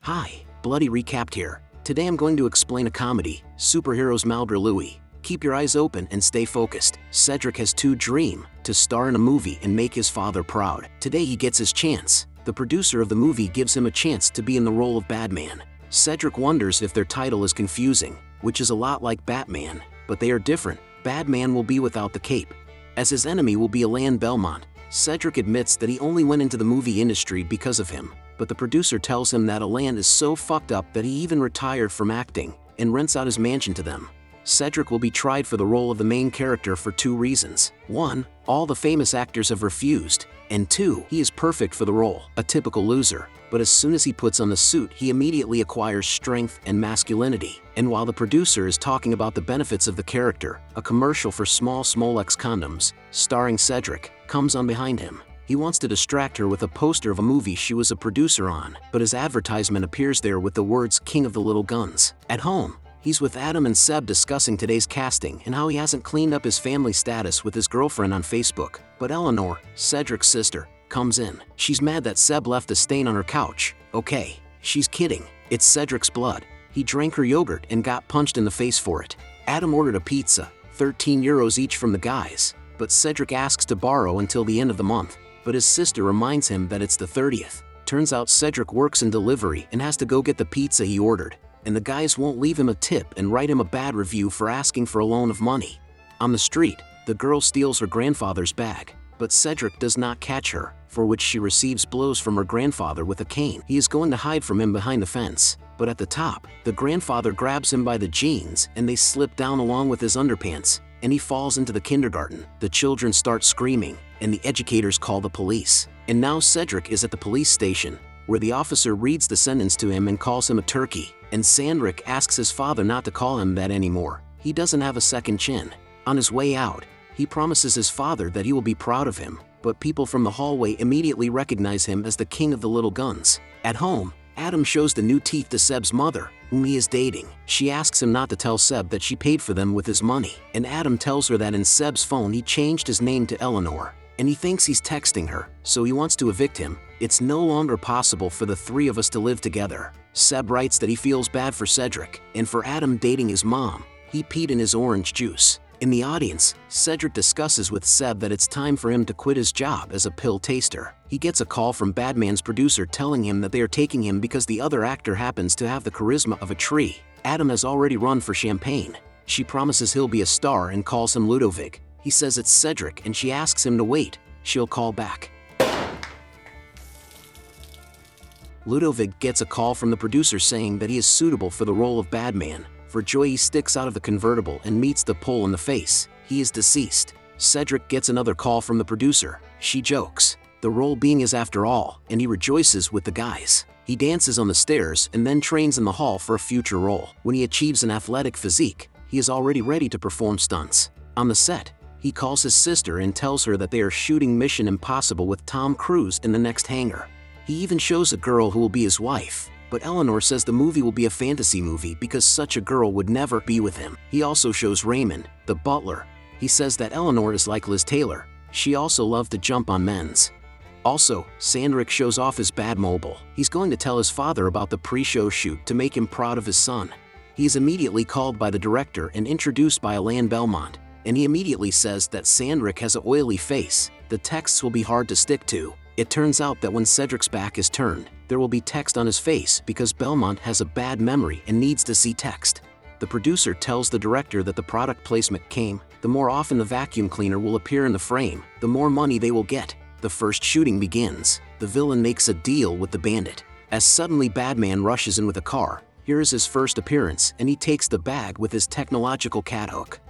Hi, Bloody Recapped here. Today I'm going to explain a comedy, Superheroes Malgré Lui. Keep your eyes open and stay focused. Cedric has to dream to star in a movie and make his father proud. Today he gets his chance. The producer of the movie gives him a chance to be in the role of Batman. Cedric wonders if their title is confusing, which is a lot like Batman, but they are different. Batman will be without the cape. As his enemy will be Alain Belmont. Cedric admits that he only went into the movie industry because of him, but the producer tells him that Alain is so fucked up that he even retired from acting and rents out his mansion to them. Cedric will be tried for the role of the main character for two reasons. 1. All the famous actors have refused, and 2. He is perfect for the role, a typical loser. But as soon as he puts on the suit, he immediately acquires strength and masculinity. And while the producer is talking about the benefits of the character, a commercial for small Smolex condoms, starring Cedric, comes on behind him. He wants to distract her with a poster of a movie she was a producer on, but his advertisement appears there with the words "King of the Little Guns." At home, he's with Adam and Seb discussing today's casting and how he hasn't cleaned up his family status with his girlfriend on Facebook. But Eleanor, Cedric's sister, comes in. She's mad that Seb left a stain on her couch. Okay, she's kidding. It's Cedric's blood. He drank her yogurt and got punched in the face for it. Adam ordered a pizza, 13 euros each from the guys, but Cedric asks to borrow until the end of the month. But his sister reminds him that it's the 30th. Turns out Cedric works in delivery and has to go get the pizza he ordered, and the guys won't leave him a tip and write him a bad review for asking for a loan of money. On the street, the girl steals her grandfather's bag, but Cedric does not catch her, for which she receives blows from her grandfather with a cane. He is going to hide from him behind the fence, but at the top, the grandfather grabs him by the jeans and they slip down along with his underpants, and he falls into the kindergarten. The children start screaming, and the educators call the police. And now Cedric is at the police station, where the officer reads the sentence to him and calls him a turkey, and Cedric asks his father not to call him that anymore. He doesn't have a second chin. On his way out, he promises his father that he will be proud of him, but people from the hallway immediately recognize him as the king of the little guns. At home, Adam shows the new teeth to Seb's mother, whom he is dating. She asks him not to tell Seb that she paid for them with his money, and Adam tells her that in Seb's phone he changed his name to Eleanor, and he thinks he's texting her, so he wants to evict him. It's no longer possible for the three of us to live together. Seb writes that he feels bad for Cedric, and for Adam dating his mom. He peed in his orange juice. In the audience, Cedric discusses with Seb that it's time for him to quit his job as a pill taster. He gets a call from Batman's producer telling him that they are taking him because the other actor happens to have the charisma of a tree. Adam has already run for champagne. She promises he'll be a star and calls him Ludovic. He says it's Cedric and she asks him to wait. She'll call back. Ludovic gets a call from the producer saying that he is suitable for the role of Batman. For joy, he sticks out of the convertible and meets the pole in the face. He is deceased. Cedric gets another call from the producer. She jokes, the role being his after all, and he rejoices with the guys. He dances on the stairs and then trains in the hall for a future role. When he achieves an athletic physique, he is already ready to perform stunts. On the set, he calls his sister and tells her that they are shooting Mission Impossible with Tom Cruise in the next hangar. He even shows a girl who will be his wife. But Eleanor says the movie will be a fantasy movie because such a girl would never be with him. He also shows Raymond, the butler. He says that Eleanor is like Liz Taylor. She also loved to jump on men's. Also, Cedric shows off his Batmobile. He's going to tell his father about the pre-show shoot to make him proud of his son. He is immediately called by the director and introduced by Alain Belmont, and he immediately says that Cedric has an oily face. The texts will be hard to stick to. It turns out that when Cedric's back is turned, there will be text on his face because Belmont has a bad memory and needs to see text. The producer tells the director that the product placement came. The more often the vacuum cleaner will appear in the frame, the more money they will get. The first shooting begins. The villain makes a deal with the bandit. As suddenly Batman rushes in with a car. Here is his first appearance, and he takes the bag with his technological cat hook.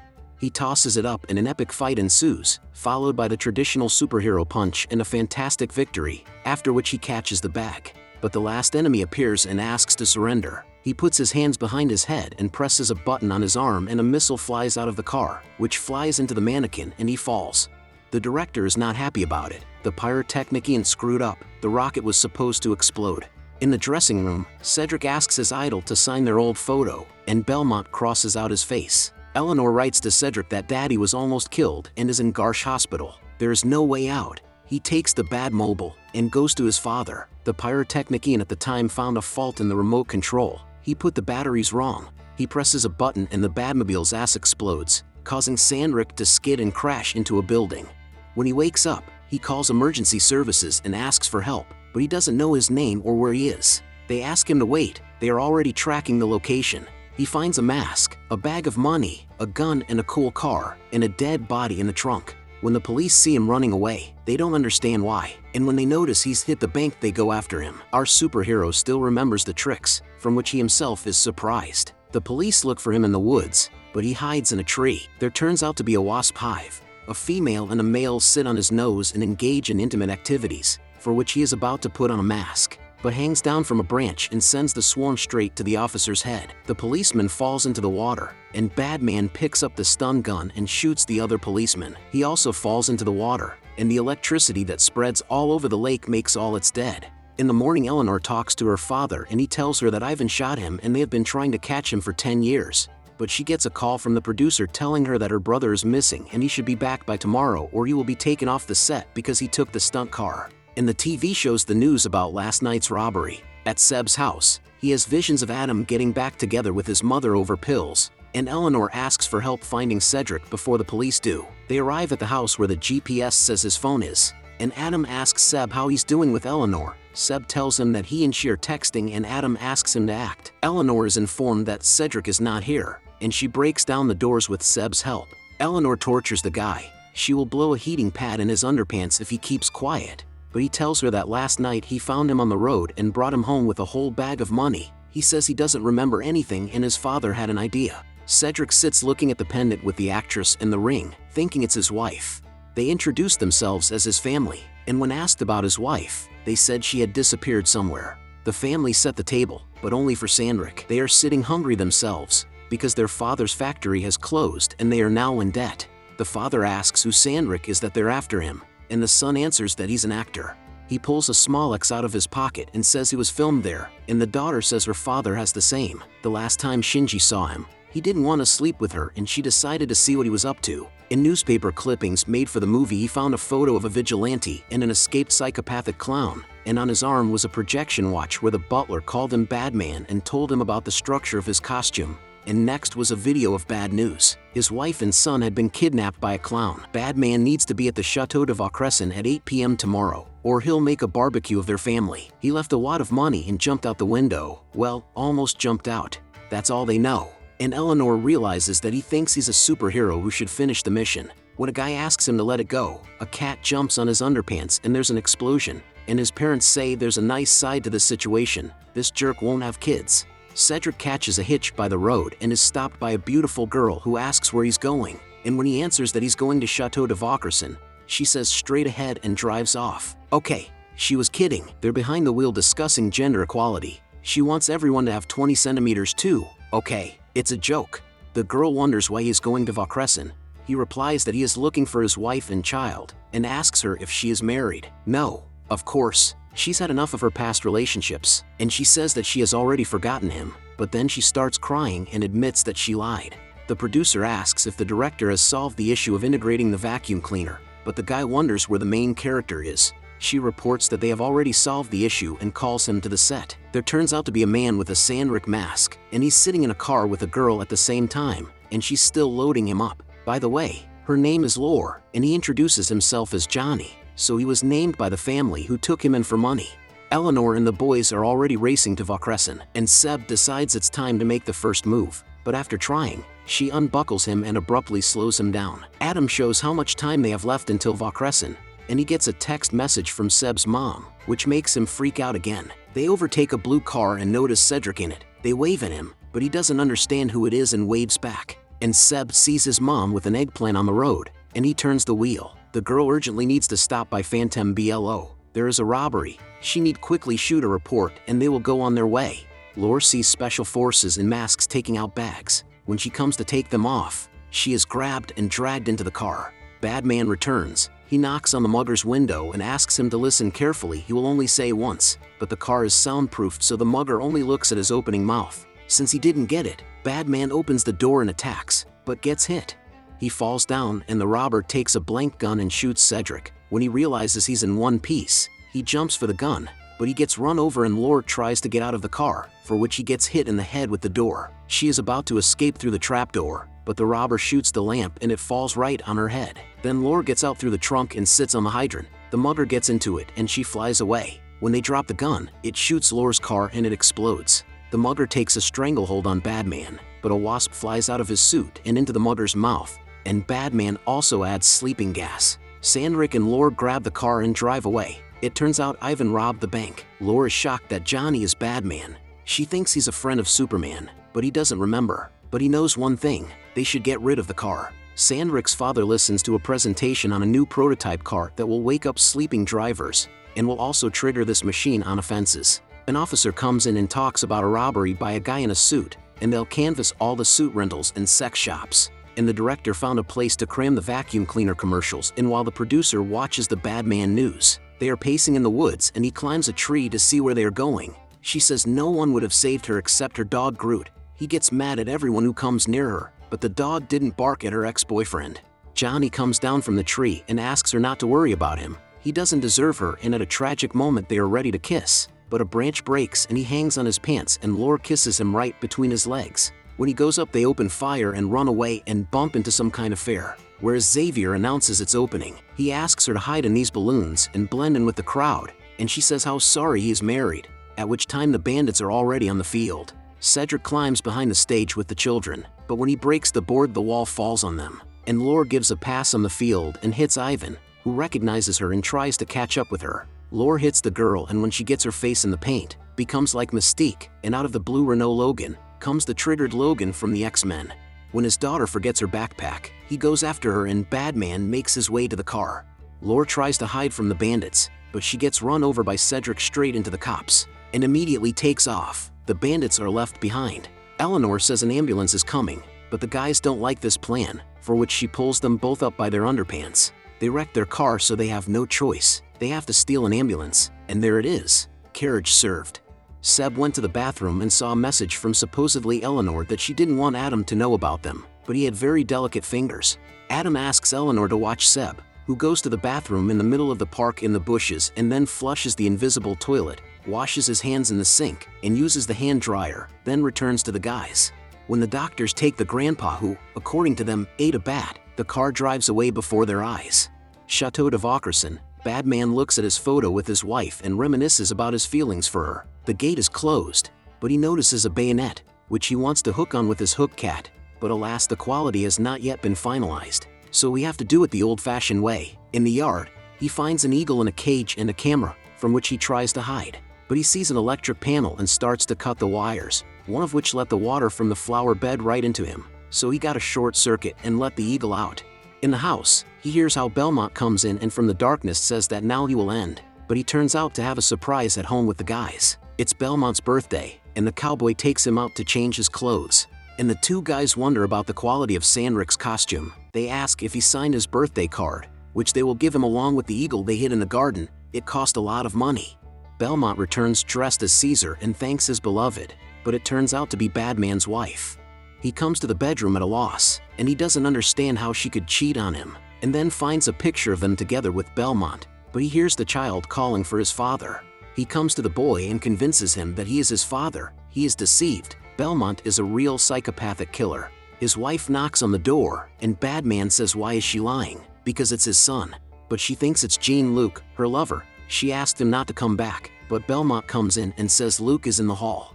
He tosses it up and an epic fight ensues, followed by the traditional superhero punch and a fantastic victory, after which he catches the bag. But the last enemy appears and asks to surrender. He puts his hands behind his head and presses a button on his arm, and a missile flies out of the car, which flies into the mannequin and he falls. The director is not happy about it. The pyrotechnician screwed up. The rocket was supposed to explode. In the dressing room, Cedric asks his idol to sign their old photo, and Belmont crosses out his face. Eleanor writes to Cedric that Daddy was almost killed and is in Garsh Hospital. There is no way out. He takes the Batmobile, and goes to his father. The pyrotechnician at the time found a fault in the remote control. He put the batteries wrong. He presses a button and the Batmobile's ass explodes, causing Cedric to skid and crash into a building. When he wakes up, he calls emergency services and asks for help, but he doesn't know his name or where he is. They ask him to wait. They are already tracking the location. He finds a mask, a bag of money, a gun and a cool car, and a dead body in the trunk. When the police see him running away, they don't understand why, and when they notice he's hit the bank, they go after him. Our superhero still remembers the tricks, from which he himself is surprised. The police look for him in the woods, but he hides in a tree. There turns out to be a wasp hive. A female and a male sit on his nose and engage in intimate activities, for which he is about to put on a mask, but hangs down from a branch and sends the swarm straight to the officer's head. The policeman falls into the water, and Batman picks up the stun gun and shoots the other policeman. He also falls into the water, and the electricity that spreads all over the lake makes all its dead. In the morning, Eleanor talks to her father and he tells her that Ivan shot him and they have been trying to catch him for 10 years. But she gets a call from the producer telling her that her brother is missing and he should be back by tomorrow or he will be taken off the set because he took the stunt car. And the TV shows the news about last night's robbery. At Seb's house, he has visions of Adam getting back together with his mother over pills, and Eleanor asks for help finding Cedric before the police do. They arrive at the house where the GPS says his phone is, and Adam asks Seb how he's doing with Eleanor. Seb tells him that he and she are texting and Adam asks him to act. Eleanor is informed that Cedric is not here, and she breaks down the doors with Seb's help. Eleanor tortures the guy. She will blow a heating pad in his underpants if he keeps quiet. But he tells her that last night he found him on the road and brought him home with a whole bag of money. He says he doesn't remember anything and his father had an idea. Cedric sits looking at the pendant with the actress and the ring, thinking it's his wife. They introduce themselves as his family, and when asked about his wife, they said she had disappeared somewhere. The family set the table, but only for Cedric. They are sitting hungry themselves, because their father's factory has closed and they are now in debt. The father asks who Cedric is that they're after him, and the son answers that he's an actor. He pulls a Smolex out of his pocket and says he was filmed there, and the daughter says her father has the same. The last time Shinji saw him, he didn't want to sleep with her and she decided to see what he was up to. In newspaper clippings made for the movie, he found a photo of a vigilante and an escaped psychopathic clown, and on his arm was a projection watch where the butler called him Badman and told him about the structure of his costume. And next was a video of bad news. His wife and son had been kidnapped by a clown. Badman needs to be at the Chateau de Vaucresson at 8 p.m. tomorrow, or he'll make a barbecue of their family. He left a wad of money and jumped out the window. Well, almost jumped out. That's all they know. And Eleanor realizes that he thinks he's a superhero who should finish the mission. When a guy asks him to let it go, a cat jumps on his underpants and there's an explosion. And his parents say there's a nice side to this situation. This jerk won't have kids. Cedric catches a hitch by the road and is stopped by a beautiful girl who asks where he's going, and when he answers that he's going to Chateau de Vaucresson, she says straight ahead and drives off. Okay, she was kidding. They're behind the wheel discussing gender equality. She wants everyone to have 20 centimeters too. Okay, it's a joke. The girl wonders why he is going to Vaucresson. He replies that he is looking for his wife and child, and asks her if she is married. No, of course. She's had enough of her past relationships, and she says that she has already forgotten him, but then she starts crying and admits that she lied. The producer asks if the director has solved the issue of integrating the vacuum cleaner, but the guy wonders where the main character is. She reports that they have already solved the issue and calls him to the set. There turns out to be a man with a Cedric mask, and he's sitting in a car with a girl at the same time, and she's still loading him up. By the way, her name is Lore, and he introduces himself as Johnny. So he was named by the family who took him in for money. Eleanor and the boys are already racing to Vaucresson, and Seb decides it's time to make the first move, but after trying, she unbuckles him and abruptly slows him down. Adam shows how much time they have left until Vaucresson, and he gets a text message from Seb's mom, which makes him freak out again. They overtake a blue car and notice Cedric in it. They wave at him, but he doesn't understand who it is and waves back. And Seb sees his mom with an eggplant on the road, and he turns the wheel. The girl urgently needs to stop by Phantom BLO. There is a robbery. She need quickly shoot a report and they will go on their way. Lore sees special forces in masks taking out bags. When she comes to take them off, she is grabbed and dragged into the car. Badman returns. He knocks on the mugger's window and asks him to listen carefully. He will only say once, but the car is soundproofed so the mugger only looks at his opening mouth. Since he didn't get it, Badman opens the door and attacks, but gets hit. He falls down and the robber takes a blank gun and shoots Cedric. When he realizes he's in one piece, He jumps for the gun, but he gets run over and Lore tries to get out of the car, for which he gets hit in the head with the door. She is about to escape through the trapdoor, but the robber shoots the lamp and it falls right on her head. Then Lore gets out through the trunk and sits on the hydrant. The mugger gets into it and she flies away. When they drop the gun, it shoots Lore's car and it explodes. The mugger takes a stranglehold on Badman, but a wasp flies out of his suit and into the mugger's mouth, and Badman also adds sleeping gas. Sandrick and Lore grab the car and drive away. It turns out Ivan robbed the bank. Lore is shocked that Johnny is Badman. She thinks he's a friend of Superman, but he doesn't remember. But he knows one thing: they should get rid of the car. Sandrick's father listens to a presentation on a new prototype car that will wake up sleeping drivers, and will also trigger this machine on offenses. An officer comes in and talks about a robbery by a guy in a suit, and they'll canvass all the suit rentals and sex shops. And the director found a place to cram the vacuum cleaner commercials in while the producer watches the Badman news. They are pacing in the woods and he climbs a tree to see where they are going. She says no one would have saved her except her dog Groot. He gets mad at everyone who comes near her, but the dog didn't bark at her ex-boyfriend. Johnny comes down from the tree and asks her not to worry about him. He doesn't deserve her, and at a tragic moment they are ready to kiss. But a branch breaks and he hangs on his pants and Lore kisses him right between his legs. When he goes up they open fire and run away and bump into some kind of fair. Whereas Xavier announces its opening. He asks her to hide in these balloons and blend in with the crowd, and she says how sorry he is married, at which time the bandits are already on the field. Cedric climbs behind the stage with the children, but when he breaks the board the wall falls on them, and Lore gives a pass on the field and hits Ivan, who recognizes her and tries to catch up with her. Lore hits the girl, and when she gets her face in the paint, becomes like Mystique, and out of the blue Renault Logan comes the triggered Logan from the X-Men. When his daughter forgets her backpack, he goes after her and Badman makes his way to the car. Lore tries to hide from the bandits, but she gets run over by Cedric straight into the cops, and immediately takes off. The bandits are left behind. Eleanor says an ambulance is coming, but the guys don't like this plan, for which she pulls them both up by their underpants. They wreck their car, so they have no choice. They have to steal an ambulance, and there it is. Carriage served. Seb went to the bathroom and saw a message from supposedly Eleanor that she didn't want Adam to know about them, but he had very delicate fingers. Adam asks Eleanor to watch Seb, who goes to the bathroom in the middle of the park in the bushes and then flushes the invisible toilet, washes his hands in the sink, and uses the hand dryer, then returns to the guys. When the doctors take the grandpa who, according to them, ate a bat, the car drives away before their eyes. Chateau de Vaucresson, Badman looks at his photo with his wife and reminisces about his feelings for her. The gate is closed, but he notices a bayonet, which he wants to hook on with his hook cat, but alas the quality has not yet been finalized, so we have to do it the old-fashioned way. In the yard, he finds an eagle in a cage and a camera, from which he tries to hide. But he sees an electric panel and starts to cut the wires, one of which let the water from the flower bed right into him, so he got a short circuit and let the eagle out. In the house, he hears how Belmont comes in and from the darkness says that now he will end, but he turns out to have a surprise at home with the guys. It's Belmont's birthday, and the cowboy takes him out to change his clothes. And the two guys wonder about the quality of Sandrick's costume. They ask if he signed his birthday card, which they will give him along with the eagle they hid in the garden. It cost a lot of money. Belmont returns dressed as Caesar and thanks his beloved, but it turns out to be Badman's wife. He comes to the bedroom at a loss, and he doesn't understand how she could cheat on him, and then finds a picture of them together with Belmont, but he hears the child calling for his father. He comes to the boy and convinces him that he is his father. He is deceived. Belmont is a real psychopathic killer. His wife knocks on the door, and Badman says why is she lying, because it's his son. But she thinks it's Jean-Luc, her lover. She asked him not to come back, but Belmont comes in and says Luke is in the hall.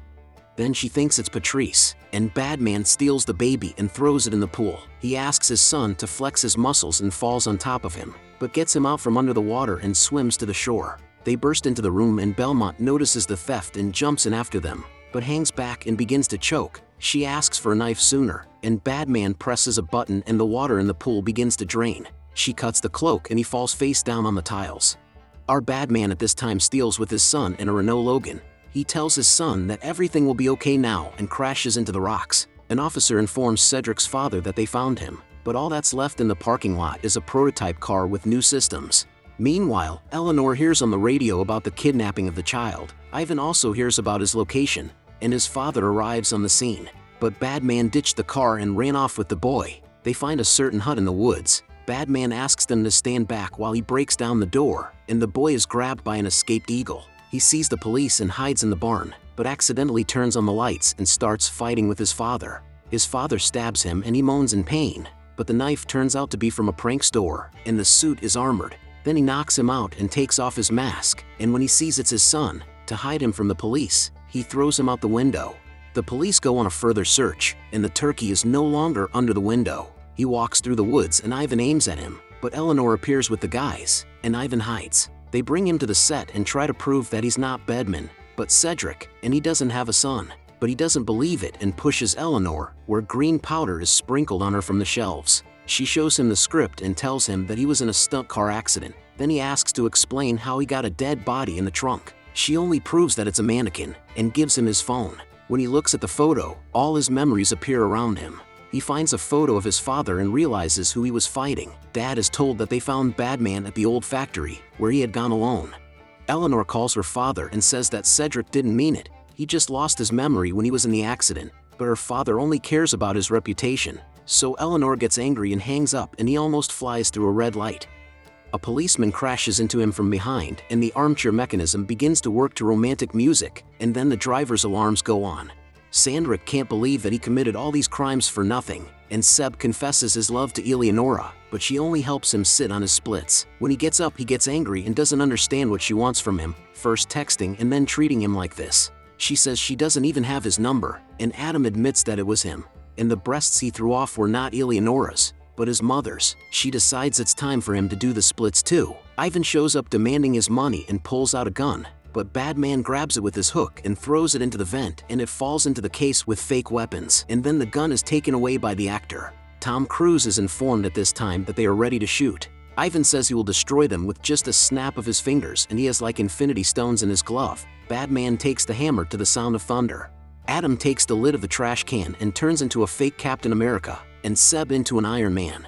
Then she thinks it's Patrice, and Badman steals the baby and throws it in the pool. He asks his son to flex his muscles and falls on top of him, but gets him out from under the water and swims to the shore. They burst into the room and Belmont notices the theft and jumps in after them, but hangs back and begins to choke. She asks for a knife sooner, and Badman presses a button and the water in the pool begins to drain. She cuts the cloak and he falls face down on the tiles. Our Badman at this time steals with his son and a Renault Logan. He tells his son that everything will be okay now and crashes into the rocks. An officer informs Cedric's father that they found him, but all that's left in the parking lot is a prototype car with new systems. Meanwhile, Eleanor hears on the radio about the kidnapping of the child. Ivan also hears about his location, and his father arrives on the scene. But Badman ditched the car and ran off with the boy. They find a certain hut in the woods. Batman asks them to stand back while he breaks down the door, and the boy is grabbed by an escaped eagle. He sees the police and hides in the barn, but accidentally turns on the lights and starts fighting with his father. His father stabs him and he moans in pain, but the knife turns out to be from a prank store, and the suit is armored. Then he knocks him out and takes off his mask, and when he sees it's his son, to hide him from the police, he throws him out the window. The police go on a further search, and the turkey is no longer under the window. He walks through the woods and Ivan aims at him, but Eleanor appears with the guys, and Ivan hides. They bring him to the set and try to prove that he's not Bedman, but Cedric, and he doesn't have a son. But he doesn't believe it and pushes Eleanor, where green powder is sprinkled on her from the shelves. She shows him the script and tells him that he was in a stunt car accident. Then he asks to explain how he got a dead body in the trunk. She only proves that it's a mannequin, and gives him his phone. When he looks at the photo, all his memories appear around him. He finds a photo of his father and realizes who he was fighting. Dad is told that they found Batman at the old factory, where he had gone alone. Eleanor calls her father and says that Cedric didn't mean it. He just lost his memory when he was in the accident, but her father only cares about his reputation. So Eleanor gets angry and hangs up, and he almost flies through a red light. A policeman crashes into him from behind, and the armchair mechanism begins to work to romantic music, and then the driver's alarms go on. Cedric can't believe that he committed all these crimes for nothing, and Seb confesses his love to Eleonora, but she only helps him sit on his splits. When he gets up, he gets angry and doesn't understand what she wants from him, first texting and then treating him like this. She says she doesn't even have his number, and Adam admits that it was him. And the breasts he threw off were not Eleonora's, but his mother's. She decides it's time for him to do the splits too. Ivan shows up demanding his money and pulls out a gun, but Batman grabs it with his hook and throws it into the vent, and it falls into the case with fake weapons, and then the gun is taken away by the actor. Tom Cruise is informed at this time that they are ready to shoot. Ivan says he will destroy them with just a snap of his fingers, and he has like infinity stones in his glove. Batman takes the hammer to the sound of thunder. Adam takes the lid of the trash can and turns into a fake Captain America, and Seb into an Iron Man.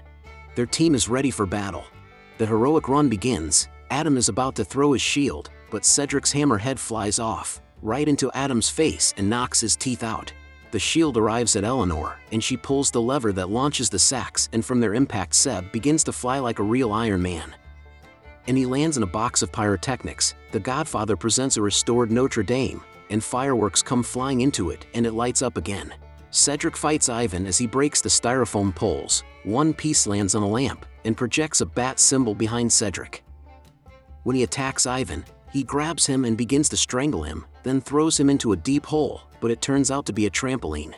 Their team is ready for battle. The heroic run begins. Adam is about to throw his shield, but Cedric's hammerhead flies off, right into Adam's face and knocks his teeth out. The shield arrives at Eleanor, and she pulls the lever that launches the sacks, and from their impact Seb begins to fly like a real Iron Man. And he lands in a box of pyrotechnics. The Godfather presents a restored Notre Dame, and fireworks come flying into it, and it lights up again. Cedric fights Ivan as he breaks the styrofoam poles. One piece lands on a lamp, and projects a bat symbol behind Cedric. When he attacks Ivan, he grabs him and begins to strangle him, then throws him into a deep hole, but it turns out to be a trampoline.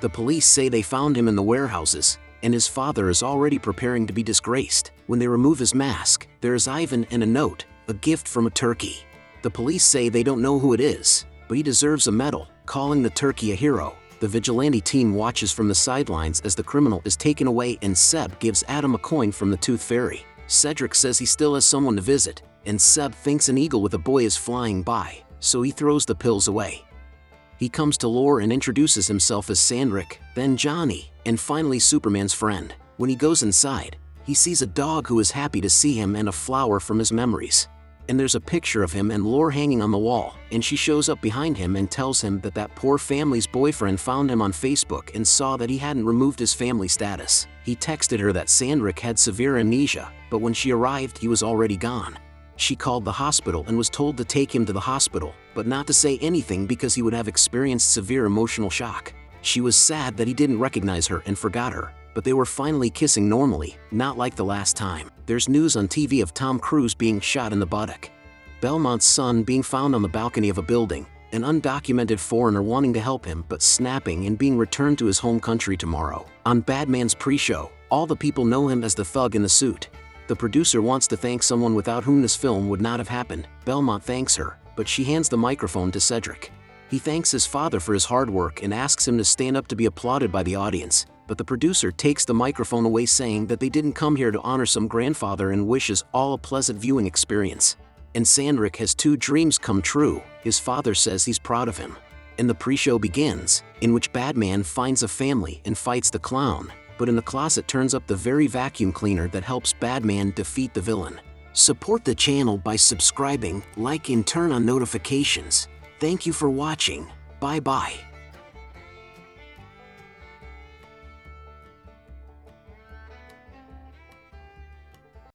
The police say they found him in the warehouses, and his father is already preparing to be disgraced. When they remove his mask, there is Ivan and a note, a gift from a turkey. The police say they don't know who it is, but he deserves a medal, calling the turkey a hero. The vigilante team watches from the sidelines as the criminal is taken away, and Seb gives Adam a coin from the Tooth Fairy. Cedric says he still has someone to visit, and Seb thinks an eagle with a boy is flying by, so he throws the pills away. He comes to Lore and introduces himself as Cedric, then Johnny, and finally Superman's friend. When he goes inside, he sees a dog who is happy to see him and a flower from his memories. And there's a picture of him and Lore hanging on the wall, and she shows up behind him and tells him that that poor family's boyfriend found him on Facebook and saw that he hadn't removed his family status. He texted her that Cedric had severe amnesia, but when she arrived he was already gone. She called the hospital and was told to take him to the hospital, but not to say anything because he would have experienced severe emotional shock. She was sad that he didn't recognize her and forgot her, but they were finally kissing normally, not like the last time. There's news on TV of Tom Cruise being shot in the buttock. Belmont's son being found on the balcony of a building, an undocumented foreigner wanting to help him but snapping and being returned to his home country tomorrow. On Batman's pre-show, all the people know him as the thug in the suit. The producer wants to thank someone without whom this film would not have happened. Belmont thanks her, but she hands the microphone to Cedric. He thanks his father for his hard work and asks him to stand up to be applauded by the audience, but the producer takes the microphone away, saying that they didn't come here to honor some grandfather and wishes all a pleasant viewing experience. And Cedric has 2 dreams come true. His father says he's proud of him. And the pre-show begins, in which Batman finds a family and fights the clown, but in the closet turns up the very vacuum cleaner that helps Batman defeat the villain. Support the channel by subscribing, like, and turn on notifications. Thank you for watching. Bye-bye.